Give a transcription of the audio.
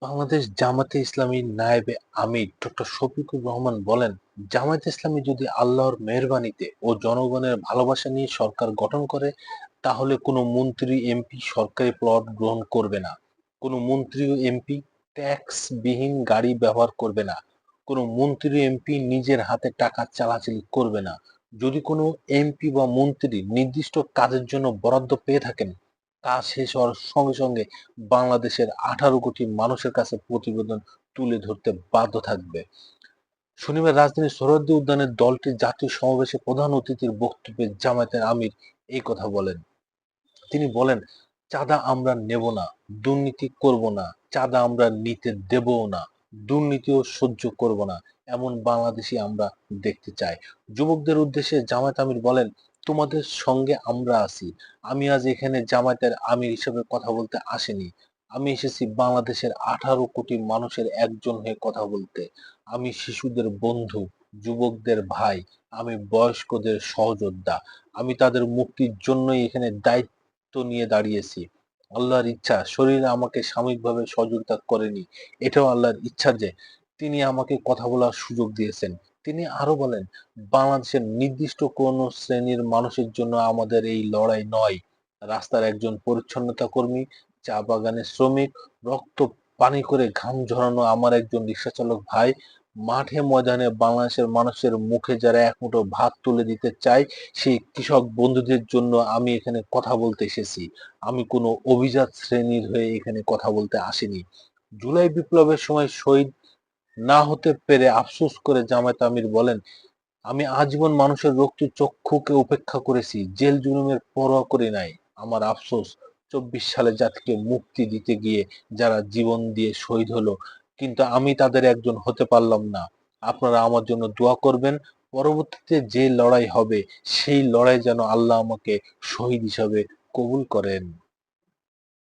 বাংলাদেশ জামায়াতে ইসলামীর নায়েবে আমির ডক্টর শফিকুর রহমান বলেন, জামায়াতে ইসলামী যদি আল্লাহর মেহেরবানিতে ও জনগণের ভালোবাসা নিয়ে সরকার গঠন করে, তাহলে কোনো মন্ত্রী এমপি সরকারি প্লট গ্রহণ করবে না। কোনো মন্ত্রী ও এমপি ট্যাক্সবিহীন গাড়ি ব্যবহার করবে না। কোনো মন্ত্রী এমপি নিজের হাতে টাকা চালাচালি করবে না। যদি কোনো এমপি বা মন্ত্রী নির্দিষ্ট কাজের জন্য বরাদ্দ পেয়ে থাকেন, কাজ শেষ হওয়ার সঙ্গে সঙ্গে বাংলাদেশের 18 কোটি মানুষের কাছে প্রতিবেদন তুলে ধরতে বাধ্য থাকবে। শনিবার রাজধানীর সোহরাওয়ার্দী উদ্যানে দলটির জাতীয় সমাবেশে প্রধান অতিথির বক্তব্যে জামায়াতের আমির এই কথা বলেন। তিনি বলেন, চাঁদা আমরা নেব না, দুর্নীতি করব না, চাঁদা আমরা নিতে দেবও না, দুর্নীতিও সহ্য করব না, এমন বাংলাদেশই আমরা দেখতে চাই। যুবকদের উদ্দেশ্যে জামায়াত আমির বলেন, তোমাদের সঙ্গে আমরা আছি। আমি আজ এখানে জামায়াতের আমির হিসেবে কথা বলতে আসিনি। আমি এসেছি বাংলাদেশের 18 কোটি মানুষের একজন হয়ে কথা বলতে। আমি শিশুদের বন্ধু, যুবকদের ভাই, আমি বয়স্কদের সহযোদ্ধা। আমি তাদের মুক্তির জন্যই এখানে দায়িত্ব নিয়ে দাঁড়িয়েছি। আল্লাহর ইচ্ছা শরীর আমাকে সাময়িকভাবে সহযোগিতা করেনি। এটাও আল্লাহর ইচ্ছা যে তিনি আমাকে কথা বলার সুযোগ দিয়েছেন। তিনি আরো বলেন, বাংলাদেশের নির্দিষ্ট কোন শ্রেণীর মানুষের জন্য আমাদের এই লড়াই নয়। রাস্তার একজন পরিচ্ছন্নতা কর্মী, চা বাগানের শ্রমিক, রক্ত পানি করে ঘাম ঝরানো আমার একজন রিক্সা চালক ভাই, মাঠে ময়দানে বাংলাদেশের মানুষের মুখে যারা এক মুঠো ভাত তুলে দিতে চায়, সেই কৃষক বন্ধুদের জন্য আমি এখানে কথা বলতে এসেছি। আমি কোনো অভিজাত শ্রেণীর হয়ে এখানে কথা বলতে আসিনি। জুলাই বিপ্লবের সময় শহীদ না হতে পেরে আফসোস করে জামায়াত আমির বলেন, আমি আজীবন মানুষের রক্তচক্ষুকে উপেক্ষা করেছি, জেল জুলুমের পরোয়া করি নাই। আমার আফসোস, 24 সালে জাতিকে মুক্তি দিতে গিয়ে যারা জীবন দিয়ে শহীদ হলো, কিন্তু আমি তাদের একজন হতে পারলাম না। আপনারা আমার জন্য দোয়া করবেন। পরবর্তীতে যে লড়াই হবে, সেই লড়াই যেন আল্লাহ আমাকে শহীদ হিসাবে কবুল করেন।